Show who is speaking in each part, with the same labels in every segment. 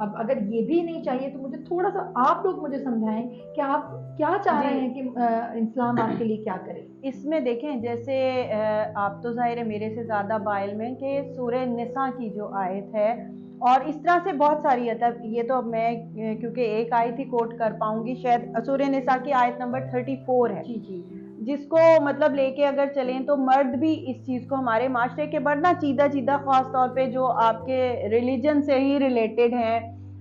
Speaker 1: اب اگر یہ بھی نہیں چاہیے تو مجھے تھوڑا سا آپ لوگ مجھے سمجھائیں کہ آپ کیا چاہ رہے ہیں کہ اسلام آپ کے لیے کیا کرے.
Speaker 2: اس میں دیکھیں جیسے آپ تو ظاہر ہے میرے سے زیادہ بائل میں کہ سورہ نساء کی جو آیت ہے اور اس طرح سے بہت ساری ہے. یہ تو میں کیونکہ ایک آیت ہی کوٹ کر پاؤں گی, شاید سورہ نساء کی آیت نمبر 34 ہے, جس کو مطلب لے کے اگر چلیں تو مرد بھی اس چیز کو, ہمارے معاشرے کے مرد نا چیدہ خاص طور پہ جو آپ کے ریلیجن سے ہی ریلیٹڈ ہیں,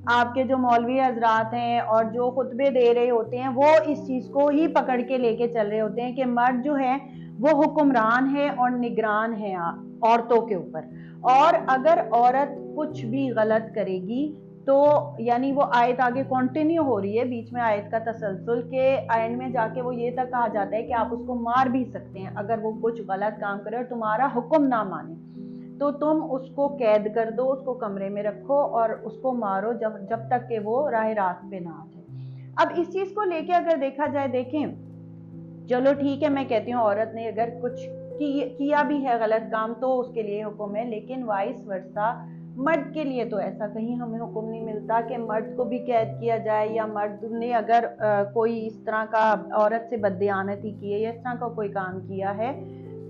Speaker 2: آپ کے جو مولوی حضرات ہیں اور جو خطبے دے رہے ہوتے ہیں, وہ اس چیز کو ہی پکڑ کے لے کے چل رہے ہوتے ہیں کہ مرد جو ہے وہ حکمران ہے اور نگران ہے عورتوں کے اوپر. اور اگر عورت کچھ بھی غلط کرے گی تو یعنی وہ آیت آگے کنٹینیو ہو رہی ہے, بیچ میں آیت کا تسلسل کے اینڈ میں جا کے وہ یہ تک کہا جاتا ہے کہ آپ اس کو مار بھی سکتے ہیں اگر وہ کچھ غلط کام کرے اور تمہارا حکم نہ مانے, تو تم اس کو قید کر دو, اس کو کمرے میں رکھو اور اس کو مارو جب تک کہ وہ راہ راست پہ نہ آ جائے. اب اس چیز کو لے کے اگر دیکھا جائے, دیکھیں چلو ٹھیک ہے, میں کہتی ہوں عورت نے اگر کچھ کیا بھی ہے غلط کام تو اس کے لیے حکم ہے, لیکن وائس ورثہ مرد کے لیے تو ایسا کہیں ہمیں حکم نہیں ملتا کہ مرد کو بھی قید کیا جائے, یا مرد نے اگر کوئی اس طرح کا عورت سے بددیانتی کی ہے یا اس طرح کا کوئی کام کیا ہے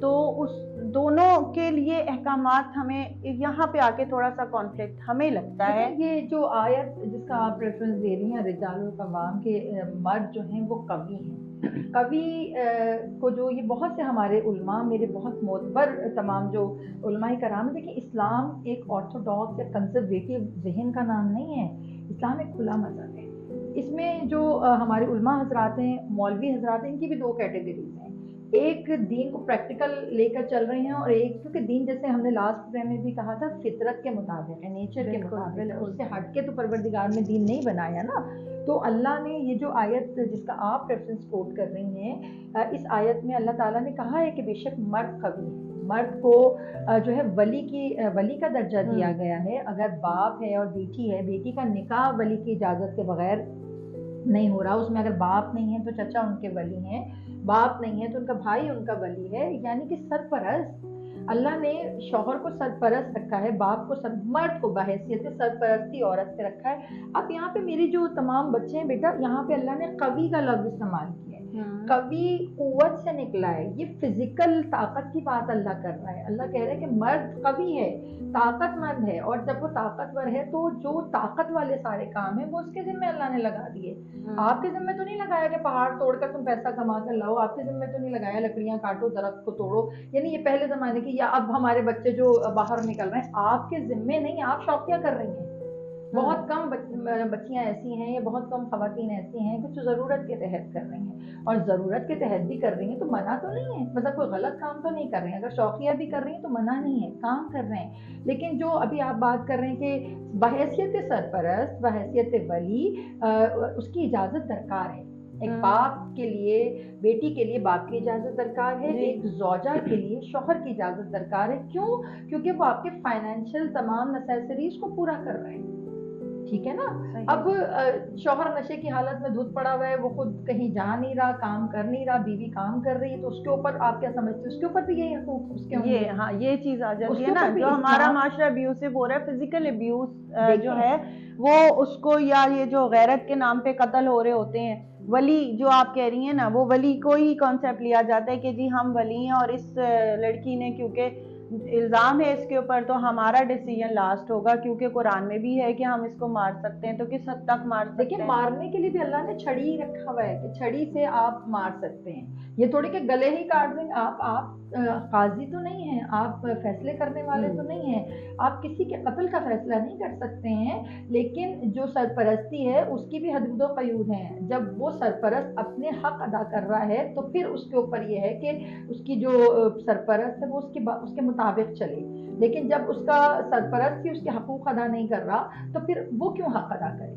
Speaker 2: تو اس دونوں کے لیے احکامات ہمیں یہاں پہ آ کے تھوڑا سا کانفلکٹ ہمیں لگتا ہے.
Speaker 1: یہ جو آیت جس کا آپ ریفرنس دے رہی ہیں رجال القوام کے مرد جو ہیں وہ قوی ہیں, قوی کو جو یہ بہت سے ہمارے علماء, میرے بہت معتبر تمام جو علماء کرام ہیں, دیکھیں اسلام ایک آرتھوڈاکس یا کنزرویٹو ذہن کا نام نہیں ہے, اسلام ایک کھلا مذہب ہے. اس میں جو ہمارے علماء حضرات ہیں, مولوی حضرات ہیں, ان کی بھی دو کیٹیگریز ہیں. ایک دین کو پریکٹیکل لے کر چل رہے ہیں, اور ایک کیونکہ دین جیسے ہم نے لاسٹ پروگرام میں بھی کہا تھا فطرت کے مطابق ہے, نیچر کے مطابق ہے, اس سے ہٹ کے تو پروردگار نے دین نہیں بنایا نا. تو اللہ نے یہ جو آیت جس کا آپ ریفرنس کوٹ کر رہی ہیں, اس آیت میں اللہ تعالیٰ نے کہا ہے کہ بے شک مرد قوی ہے, مرد کو جو ہے ولی کا درجہ دیا گیا ہے. اگر باپ ہے اور بیٹی ہے, بیٹی کا نکاح ولی کی اجازت کے بغیر نہیں ہو رہا, اس میں اگر باپ نہیں ہے تو چچا ان کے ولی ہیں, باپ نہیں ہے تو ان کا بھائی ان کا ولی ہے, یعنی کہ سرپرست. اللہ نے شوہر کو سرپرست رکھا ہے, باپ کو مرد کو بحیثیت سرپرستی عورت سے رکھا ہے. اب یہاں پہ میری جو تمام بچے ہیں بیٹا, یہاں پہ اللہ نے قوی کا لفظ استعمال کیا ہے. قوی قوت سے نکلا ہے, یہ فزیکل طاقت کی بات اللہ کر رہا ہے. اللہ کہہ رہا ہے کہ مرد قوی ہے, طاقت مند ہے, اور جب وہ طاقتور ہے تو جو طاقت والے سارے کام ہیں وہ اس کے ذمہ اللہ نے لگا دیے. آپ کے ذمہ تو نہیں لگایا کہ پہاڑ توڑ کر تم پیسہ کما کر لاؤ, آپ کے ذمہ تو نہیں لگایا لکڑیاں کاٹو, درخت کو توڑو. یعنی یہ پہلے زمانے کی, یا اب ہمارے بچے جو باہر نکل رہے ہیں, آپ کے ذمہ نہیں, آپ شوقیہ کر رہی ہیں. بہت کم بچیاں ایسی ہیں یا بہت کم خواتین ایسی ہیں کہ جو ضرورت کے تحت کر رہی ہیں, اور ضرورت کے تحت بھی کر رہی ہیں تو منع تو نہیں ہے, مطلب کوئی غلط کام تو نہیں کر رہے ہیں. اگر شوقیہ بھی کر رہی ہیں تو منع نہیں ہے, کام کر رہے ہیں. لیکن جو ابھی آپ بات کر رہے ہیں کہ بحیثیت سرپرست, بحیثیت ولی, اس کی اجازت درکار ہے. ایک باپ کے لیے بیٹی کے لیے باپ کی اجازت درکار ہے, ایک زوجہ کے لیے شوہر کی اجازت درکار ہے. کیوں؟ کیونکہ وہ آپ کے فائنینشیل تمام نیسیسریز کو پورا کر رہے ہیں. ٹھیک ہے نا. اب شوہر نشے کی حالت میں دھت پڑا ہوا ہے, وہ خود کہیں جا نہیں رہا, کام کر نہیں رہا, بیوی کام کر رہی ہے, تو اس کے اوپر آپ کیا سمجھتے ہیں, اس کے اوپر بھی یہی حقوق اس کے
Speaker 2: یہ ہاں یہ چیز آ جاتی ہے نا, جو ہمارا معاشرہ ابیوسو ہو رہا ہے, فزیکل ابیوز جو ہے وہ اس کو, یا یہ جو غیرت کے نام پہ قتل ہو رہے ہوتے ہیں, ولی جو آپ کہہ رہی ہیں نا, وہ ولی کو ہی کانسیپٹ لیا جاتا ہے کہ جی ہم ولی ہیں, اور اس لڑکی نے کیونکہ الزام ہے اس کے اوپر تو ہمارا ڈیسیژن لاسٹ ہوگا, کیونکہ قرآن میں بھی ہے کہ ہم اس کو مار سکتے ہیں, تو کس حد تک مار سکتے ہیں.
Speaker 1: دیکھیں مارنے کے لیے بھی اللہ نے چھڑی رکھا ہوا ہے کہ چھڑی سے آپ مار سکتے ہیں. یہ تھوڑی کہ گلے ہی کاٹ دیں. آپ قاضی تو نہیں ہیں, آپ فیصلے کرنے والے تو نہیں ہیں, آپ کسی کے قتل کا فیصلہ نہیں کر سکتے ہیں. لیکن جو سرپرستی ہے اس کی بھی حدود و قیود ہیں. جب وہ سرپرست اپنے حق ادا کر رہا ہے تو پھر اس کے اوپر یہ ہے کہ اس کی جو سرپرست ہے وہ اس کے مطابق چلے. لیکن جب اس کا سرپرست ہی اس کے حقوق ادا نہیں کر رہا تو پھر وہ کیوں حق ادا کرے.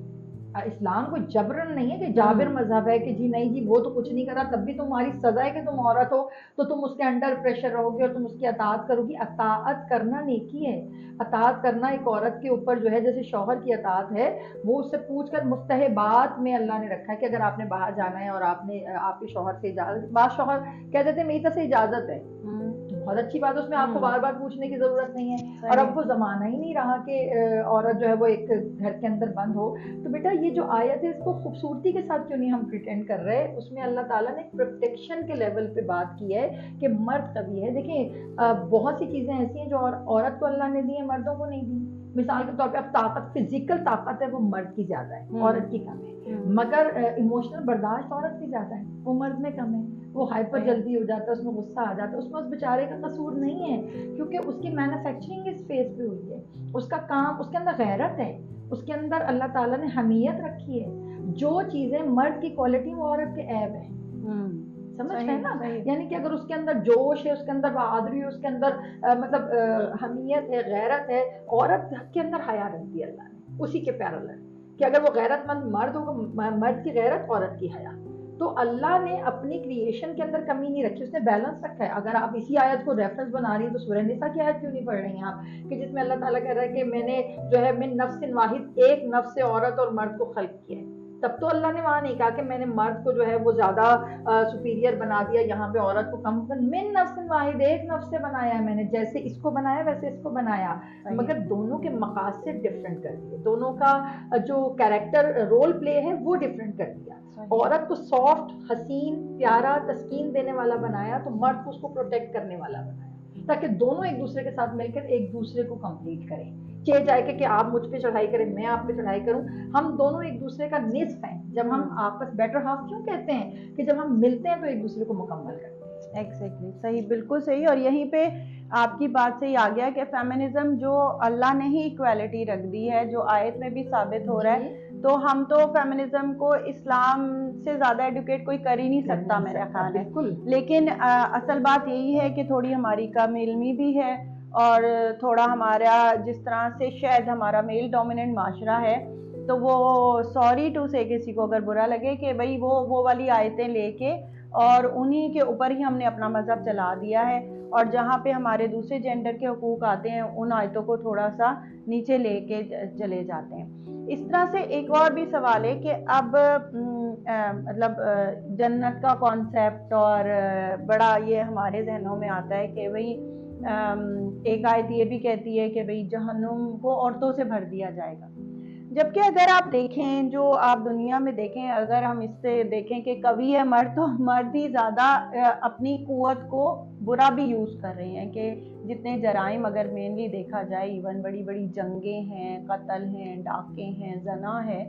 Speaker 1: اسلام کوئی جبرن نہیں ہے کہ جابر مذہب ہے کہ جی نہیں جی وہ تو کچھ نہیں کر رہا, تب بھی تمہاری سزا ہے کہ تم عورت ہو تو تم اس کے انڈر پریشر رہو گی اور تم اس کی اطاعت کرو گی. اطاعت کرنا نیکی ہے. اطاعت کرنا ایک عورت کے اوپر جو ہے جیسے شوہر کی اطاعت ہے, وہ اس سے پوچھ کر مستحبات میں اللہ نے رکھا ہے کہ اگر آپ نے باہر جانا ہے اور آپ نے آپ کے شوہر سے اجازت, بعض شوہر کہتے تھے میری طرف سے اجازت ہے, بہت اچھی بات ہے, اس میں آپ کو بار بار پوچھنے کی ضرورت نہیں ہے. اور
Speaker 2: صحیح.
Speaker 1: اب وہ زمانہ ہی نہیں رہا کہ عورت جو ہے وہ ایک گھر کے اندر بند ہو. تو بیٹا یہ جو آیت ہے اس کو خوبصورتی کے ساتھ کیوں نہیں ہم پریٹینڈ کر رہے, اس میں اللہ تعالیٰ نے پروٹیکشن کے لیول پہ بات کی ہے کہ مرد قوی ہے. دیکھیں بہت سی چیزیں ایسی ہیں جو عورت کو اللہ نے دی ہیں, مردوں کو نہیں دی. مثال کے طور پہ اب طاقت, فزیکل طاقت ہے وہ مرد کی زیادہ ہے, عورت کی کم ہے. مگر ایموشنل برداشت عورت کی زیادہ ہے, وہ مرد میں کم ہے. وہ ہائپر جلدی ہو جاتا ہے, اس میں غصہ آ جاتا ہے. اس میں اس بیچارے کا قصور نہیں ہے, کیونکہ اس کی مینوفیکچرنگ اس فیس پہ ہوئی ہے. اس کا کام, اس کے اندر غیرت ہے, اس کے اندر اللہ تعالیٰ نے حمیت رکھی ہے. جو چیزیں مرد کی کوالٹی وہ عورت کے عیب ہے. سمجھ گئے نا, یعنی کہ اگر اس کے اندر جوش ہے, اس کے اندر بہادری ہے, اس کے اندر مطلب حمیت ہے, غیرت ہے, عورت کے اندر حیا رکھ دی اللہ نے اسی کے پیرالل, کہ اگر وہ غیرت مند مرد ہوگا, مرد کی غیرت, عورت کی حیا. تو اللہ نے اپنی کریشن کے اندر کمی نہیں رکھی, اس نے بیلنس رکھا ہے. اگر آپ اسی آیت کو ریفرنس بنا رہی ہیں تو سورہ نساء کی آیت کیوں نہیں پڑھ رہی ہیں آپ, کہ جس میں اللہ تعالیٰ کہہ رہا ہے کہ میں نے جو ہے من نفس واحد, ایک نفس سے عورت اور مرد کو خلق کیا ہے. تب تو اللہ نے وہاں نہیں کہا کہ میں نے مرد کو جو ہے وہ زیادہ سپیریئر بنا دیا, یہاں پہ عورت کو کم. من نفس واحد, ایک نفس سے بنایا ہے میں نے, جیسے اس کو بنایا ویسے اس کو بنایا, مگر دونوں کے مقاصد ڈفرینٹ کر دیے, دونوں کا جو کیریکٹر رول پلے ہے وہ ڈفرینٹ کر دیا. عورت کو سافٹ, حسین, پیارا, تسکین دینے والا بنایا, تو مرد کو اس کو پروٹیکٹ کرنے والا بنایا, تاکہ دونوں ایک دوسرے کے ساتھ مل کر ایک دوسرے کو کمپلیٹ کریں. چاہے جائے کہ آپ مجھ پہ چڑھائی کریں, میں آپ پہ چڑھائی کروں, ہم دونوں ایک دوسرے کا نصف ہیں. جب ہم آپس بیٹر ہاف کیوں کہتے ہیں, کہ جب ہم ملتے ہیں تو ایک دوسرے کو مکمل کرتے ہیں.
Speaker 2: ایگزیکٹلی, صحیح, بالکل صحیح. اور یہیں پہ آپ کی بات سے ہی آ گیا کہ فیمنزم جو اللہ نے ہی ایکویلٹی رکھ دی ہے, جو آیت میں بھی ثابت ہو رہا ہے, تو ہم تو فیمنزم کو اسلام سے زیادہ ایڈوکیٹ کوئی کر ہی نہیں سکتا میرا خیال ہے. لیکن اصل بات یہی ہے کہ تھوڑی ہماری کم علمی بھی ہے, اور تھوڑا ہمارا جس طرح سے شاید ہمارا میل ڈومیننٹ معاشرہ ہے, تو وہ سوری ٹو سے کسی کو اگر برا لگے کہ بھائی وہ والی آیتیں لے کے اور انہی کے اوپر ہی ہم نے اپنا مذہب چلا دیا ہے, اور جہاں پہ ہمارے دوسرے جینڈر کے حقوق آتے ہیں ان آیتوں کو تھوڑا سا نیچے لے کے چلے جاتے ہیں. اس طرح سے ایک اور بھی سوال ہے کہ اب مطلب جنت کا کانسیپٹ اور بڑا یہ ہمارے ذہنوں میں آتا ہے کہ بھئی ایک آیت یہ بھی کہتی ہے کہ بھئی جہنم کو عورتوں سے بھر دیا جائے گا, جبکہ اگر آپ دیکھیں, جو آپ دنیا میں دیکھیں, اگر ہم اس سے دیکھیں کہ کبھی ہے مرد, تو مرد ہی زیادہ اپنی قوت کو برا بھی یوز کر رہے ہیں. کہ جتنے جرائم اگر مینلی دیکھا جائے, ایون بڑی بڑی جنگیں ہیں, قتل ہیں, ڈاکے ہیں, زنا ہے,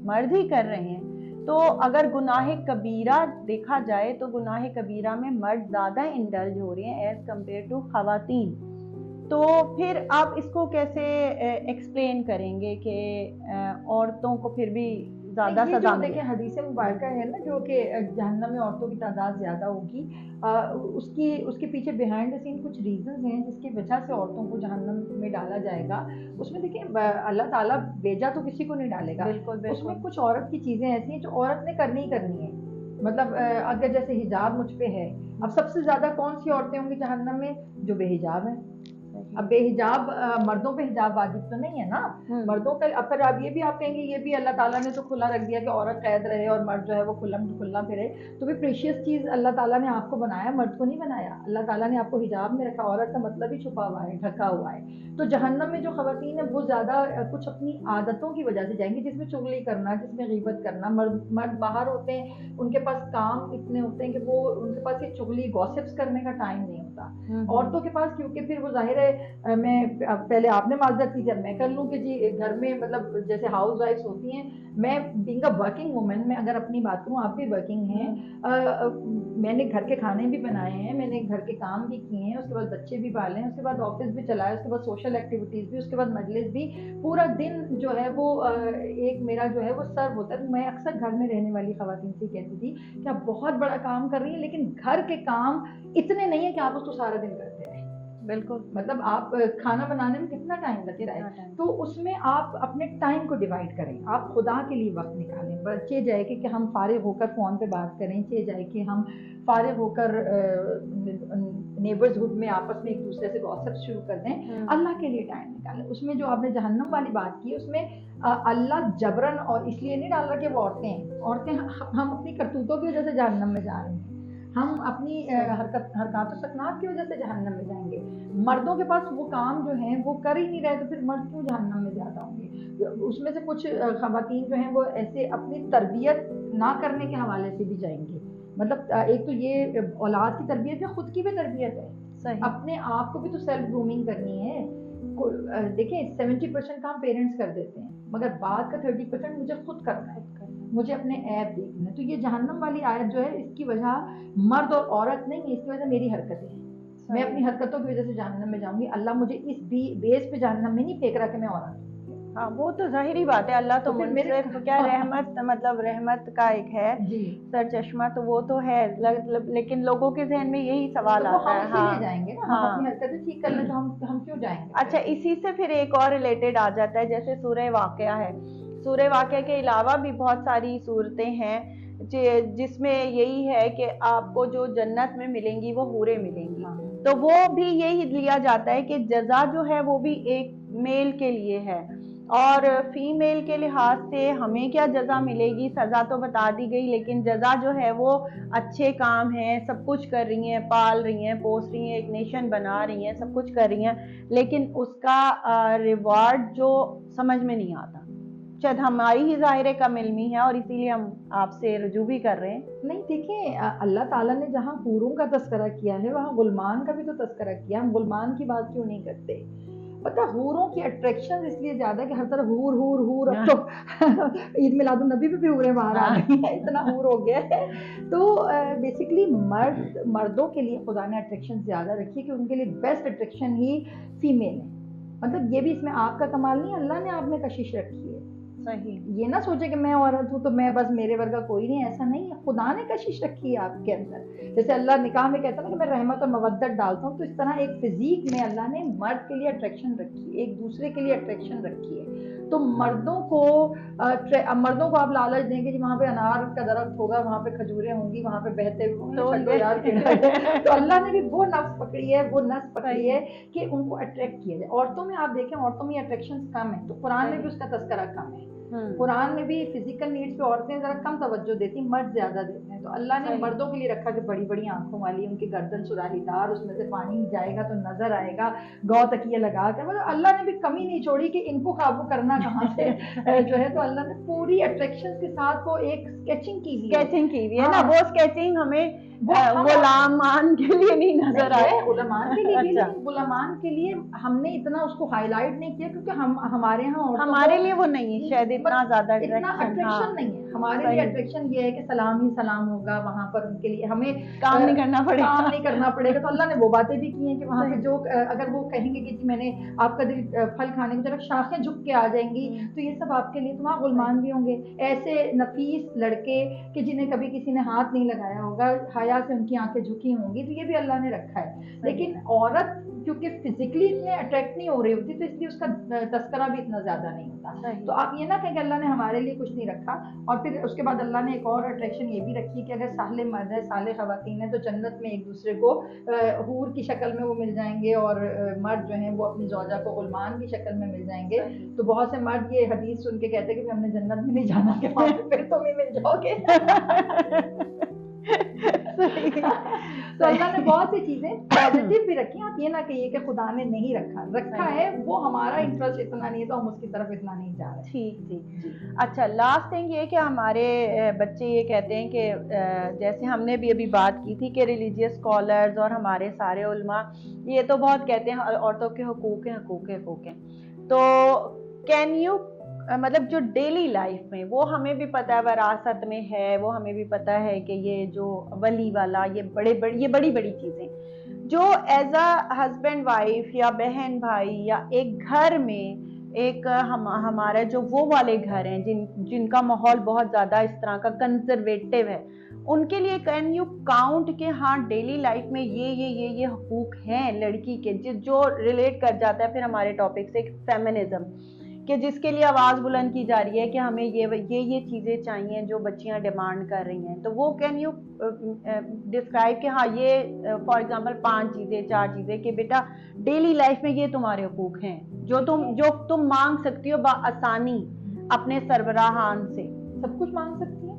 Speaker 2: مرد ہی کر رہے ہیں. تو اگر گناہ کبیرہ دیکھا جائے تو گناہ کبیرہ میں مرد زیادہ انڈلج ہو رہے ہیں ایز کمپیئر ٹو خواتین. تو پھر آپ اس کو کیسے ایکسپلین کریں گے کہ عورتوں کو پھر بھی زیادہ سزا ملے؟
Speaker 1: دیکھیں حدیث مبارکہ ہے نا, جو کہ جہنم میں عورتوں کی تعداد زیادہ ہوگی, اس کے پیچھے بیہائنڈ دا سین کچھ ریزنز ہیں جس کی وجہ سے عورتوں کو جہنم میں ڈالا جائے گا. اس میں دیکھیں اللہ تعالیٰ بھیجا تو کسی کو نہیں ڈالے گا, اس میں کچھ عورت کی چیزیں ایسی ہیں جو عورت نے کرنی ہی کرنی ہے. مطلب اگر جیسے حجاب مجھ پہ ہے, اب سب سے زیادہ کون سی عورتیں ہوں گی جہنم میں؟ جو بے حجاب ہیں. اب بے حجاب مردوں پہ حجاب واجب تو نہیں ہے نا, مردوں کا. اب پھر آپ یہ بھی آپ کہیں گے یہ بھی اللہ تعالیٰ نے تو کھلا رکھ دیا کہ عورت قید رہے اور مرد جو ہے وہ کھلا پھرے. تو بھی پریشیس چیز اللہ تعالیٰ نے آپ کو بنایا, مرد کو نہیں بنایا. اللہ تعالیٰ نے آپ کو حجاب میں رکھا, عورت کا مطلب ہی چھپا ہوا ہے, ڈھکا ہوا ہے. تو جہنم میں جو خواتین ہیں وہ زیادہ کچھ اپنی عادتوں کی وجہ سے جائیں گی, جس میں چغلی کرنا, جس میں غیبت کرنا. مرد باہر ہوتے ہیں, ان کے پاس کام اتنے ہوتے ہیں کہ وہ ان کے پاس یہ چغلی گوسپس کرنے کا ٹائم نہیں ہوتا. عورتوں کے پاس کیونکہ پھر وہ ظاہر ہے, میں پہلے آپ نے معذرت کی, جب میں کر لوں کہ جی گھر میں مطلب جیسے ہاؤس وائفس ہوتی ہیں, میں بینگ اے ورکنگ وومن, میں اگر اپنی بات کروں, آپ بھی ورکنگ ہیں, میں نے گھر کے کھانے بھی بنائے ہیں, میں نے گھر کے کام بھی کیے ہیں, اس کے بعد بچے بھی پالے ہیں, اس کے بعد آفس بھی چلایا, اس کے بعد سوشل ایکٹیویٹیز بھی, اس کے بعد مجلس بھی. پورا دن جو ہے وہ ایک میرا جو ہے وہ سرو ہوتا ہے. میں اکثر گھر میں رہنے والی خواتین سے کہتی تھی کہ آپ بہت بڑا کام کر رہی ہیں, لیکن گھر کے کام اتنے نہیں ہیں کہ آپ اس کو سارا دن کرتے رہیں. بالکل, مطلب آپ کھانا بنانے میں کتنا ٹائم لگتا ہے, تو اس میں آپ اپنے ٹائم کو ڈیوائڈ کریں, آپ خدا کے لیے وقت نکالیں. چاہے جائے کہ ہم فارغ ہو کر فون پہ بات کریں, چاہے جائے کہ ہم فارغ ہو کر نیبرزہڈ میں آپس میں ایک دوسرے سے گوسپ شروع کر دیں. اللہ کے لیے ٹائم نکالیں. اس میں جو آپ نے جہنم والی بات کی, اس میں اللہ جبرن اور اس لیے نہیں ڈال رہا کہ وہ عورتیں ہم اپنی کرتوتوں کی وجہ سے جہنم میں جا رہے ہیں. ہم اپنی حرکات و سکنات کی وجہ سے جہنم میں جائیں گے. مردوں کے پاس وہ کام جو ہیں وہ کر ہی نہیں رہے تو پھر مرد کیوں جہنم میں زیادہ ہوں گے. اس میں سے کچھ خواتین جو ہیں وہ ایسے اپنی تربیت نہ کرنے کے حوالے سے بھی جائیں گے. مطلب ایک تو یہ اولاد کی تربیت ہے, خود کی بھی تربیت ہے, اپنے آپ کو بھی تو سیلف گرومنگ کرنی ہے. دیکھیں 70% کام پیرنٹس کر دیتے ہیں مگر بعد کا 30% مجھے خود کرنا ہے, مجھے اپنے ایپ دیکھنا ہے. تو یہ جہنم والی آیت جو ہے اس کی وجہ مرد اور عورت نہیں ہے, اس کی وجہ میری حرکتیں ہیں. میں اپنی حرکتوں کی وجہ سے جہنم میں جاؤں گی. اللہ مجھے اس بیس پہ جہنم میں نہیں پھینک رہا کہ میں عورت ہوں.
Speaker 2: ہاں وہ تو ظاہری بات ہے, اللہ تو منصف کیا رحمت, مطلب رحمت کا ایک ہے سر چشمہ, تو وہ تو ہے, لیکن لوگوں کے ذہن میں یہی سوال آتا ہے.
Speaker 1: ہاں جائیں گے نا, ہم اپنی حرکتیں ٹھیک کر لیں تو ہم کیوں جائیں گے.
Speaker 2: اچھا اسی سے پھر ایک اور ریلیٹڈ آ جاتا ہے, جیسے سورہ واقعہ ہے, سورہ واقعہ کے علاوہ بھی بہت ساری صورتیں ہیں جس میں یہی ہے کہ آپ کو جو جنت میں ملیں گی وہ حوریں ملیں گی. تو وہ بھی یہی لیا جاتا ہے کہ جزا جو ہے وہ بھی ایک میل کے لیے ہے, اور فیمیل کے لحاظ سے ہمیں کیا جزا ملے گی, سزا تو بتا دی گئی, لیکن جزا جو ہے وہ اچھے کام ہیں, سب کچھ کر رہی ہیں, پال رہی ہیں, پوس رہی ہیں, ایک نیشن بنا رہی ہیں, سب کچھ کر رہی ہیں, لیکن اس کا ریوارڈ جو سمجھ میں نہیں آتا. شاید ہماری ہی ظاہر کم علمی ہے اور اسی لیے ہم آپ سے رجوع بھی کر رہے ہیں.
Speaker 1: نہیں دیکھیں, اللہ تعالیٰ نے جہاں حوروں کا تذکرہ کیا ہے وہاں غلمان کا بھی تو تذکرہ کیا. ہم غلمان کی بات کیوں نہیں کرتے؟ پتہ حوروں کی اٹریکشن اس لیے زیادہ کہ ہر طرف حور حور حور, اب تو عید میلاد النبی پہ بھی حوریں باہر آ گئی ہیں, اتنا حور ہو گیا ہے. تو بیسکلی مردوں کے لیے خدا نے اٹریکشن زیادہ رکھی کہ ان کے لیے بیسٹ اٹریکشن ہی فیمیل ہے. مطلب یہ بھی اس میں آپ کا کمال نہیں, اللہ نے آپ میں کشش رکھی ہے.
Speaker 2: صحیح,
Speaker 1: یہ نہ سوچے کہ میں عورت ہوں تو میں بس میرے ورگا کوئی نہیں, ایسا نہیں ہے. خدا نے کشش رکھی ہے آپ کے اندر. جیسے اللہ نکاح میں کہتا ہے نا کہ میں رحمت اور مودت ڈالتا ہوں, تو اس طرح ایک فزیک میں اللہ نے مرد کے لیے اٹریکشن رکھی ہے, ایک دوسرے کے لیے اٹریکشن رکھی ہے. تو مردوں کو آپ لالچ دیں گے کہ وہاں پہ انار کا درخت ہوگا, وہاں پہ کھجوریں ہوں گی, وہاں پہ بہتے ہوئے, تو اللہ نے بھی وہ نفس پکڑی ہے, وہ نس پکڑی ہے کہ ان کو اٹریکٹ کیا جائے. عورتوں میں آپ دیکھیں, عورتوں میں اٹریکشن کم ہے, تو قرآن میں بھی اس کا تذکرہ کم ہے. قرآن میں بھی فزیکل نیڈس پہ عورتیں ذرا کم توجہ دیتی, مرد زیادہ دیتے ہیں. تو اللہ نے مردوں کے لیے رکھا کہ بڑی بڑی آنکھوں والی, ان کی گردن سراہی دار, اس میں سے پانی جائے گا تو نظر آئے گا, گو تکیے لگا کر. مطلب اللہ نے بھی کمی نہیں چھوڑی کہ ان کو قابو کرنا کہاں سے جو ہے. تو اللہ نے پوری اٹریکشن کے ساتھ وہ ایک اسکیچنگ کی ہوئی
Speaker 2: ہے نا. وہ اسکیچنگ ہمیں غلامان کے لیے نہیں نظر آئے,
Speaker 1: غلامان کے لیے بھی, لیکن غلامان کے لیے ہم نے اتنا اس کو ہائی لائٹ نہیں کیا کیونکہ ہمارے یہاں
Speaker 2: ہمارے لیے وہ نہیں ہے شاید اتنا زیادہ
Speaker 1: اٹریکشن نہیں ہے. ہمارے لیے اٹریکشن یہ ہے کہ سلام ہی سلام ہوگا, وہاں پر ان کے لیے ہمیں
Speaker 2: کام نہیں کرنا
Speaker 1: پڑے گا. تو اللہ نے وہ باتیں بھی کی ہیں کہ وہاں پہ جو اگر وہ کہیں گے کہ میں نے آپ کا دل پھل کھانے کی طرف, شاخیں جھک کے آ جائیں گی, تو یہ سب آپ کے لیے. تو وہاں غلمان بھی ہوں گے, ایسے نفیس لڑکے کہ جنہیں کبھی کسی نے ہاتھ نہیں لگایا ہوگا, حیا سے ان کی آنکھیں جھکی ہوں گی, تو یہ بھی اللہ نے رکھا ہے. لیکن عورت کیونکہ فزیکلی اتنے اٹریکٹ نہیں ہو رہی ہوتی, تو اس لیے اس کا تذکرہ بھی اتنا زیادہ نہیں ہوتا. تو آپ یہ نہ کہیں کہ اللہ نے ہمارے لیے کچھ نہیں رکھا. اور پھر اس کے بعد اللہ نے ایک اور اٹریکشن یہ بھی رکھی کہ اگر صالح مرد ہے, صالح خواتین ہیں, تو جنت میں ایک دوسرے کو حور کی شکل میں وہ مل جائیں گے, اور مرد جو ہیں وہ اپنی زوجہ کو غلمان کی شکل میں مل جائیں گے. تو بہت سے مرد یہ حدیث سن کے کہتے ہیں کہ ہم نے جنت میں نہیں جانا, کہ پھر تم ہی مل جاؤ گے. تو اللہ نے بہت سی چیزیں پازیٹیو بھی رکھی. آپ یہ نہ کہیے کہ خدا نے نہیں رکھا ہے, وہ ہمارا انٹرسٹ اتنا نہیں ہے تو ہم اس کی طرف اتنا نہیں جا رہے.
Speaker 2: ٹھیک. اچھا لاسٹ تھنگ یہ کہ ہمارے بچے یہ کہتے ہیں کہ جیسے ہم نے بھی ابھی بات کی تھی کہ ریلیجیس اسکالرز اور ہمارے سارے علماء یہ تو بہت کہتے ہیں عورتوں کے حقوق ہیں. تو کین یو مطلب جو ڈیلی لائف میں, وہ ہمیں بھی پتہ ہے وراثت میں ہے, وہ ہمیں بھی پتہ ہے کہ یہ جو ولی والا, یہ بڑی بڑی چیزیں جو ایز اے ہسبینڈ وائف یا بہن بھائی یا ایک گھر میں ایک ہمارا جو وہ والے گھر ہیں جن کا ماحول بہت زیادہ اس طرح کا کنزرویٹو ہے, ان کے لیے کین یو کاؤنٹ کہ ہاں ڈیلی لائف میں یہ حقوق ہیں لڑکی کے, جو ریلیٹ کر جاتا ہے پھر ہمارے ٹاپک سے فیمنزم, کہ جس کے لیے آواز بلند کی جا رہی ہے کہ ہمیں یہ چیزیں چاہیے جو بچیاں ڈیمانڈ کر رہی ہیں. تو وہ کین یو ڈسکرائب کہ ہاں یہ فار ایگزامپل 5 چیزیں 4 چیزیں کہ بیٹا ڈیلی لائف میں یہ تمہارے حقوق ہیں جو تم مانگ سکتی ہو بآسانی اپنے سربراہان سے.
Speaker 1: سب کچھ مانگ سکتی ہیں.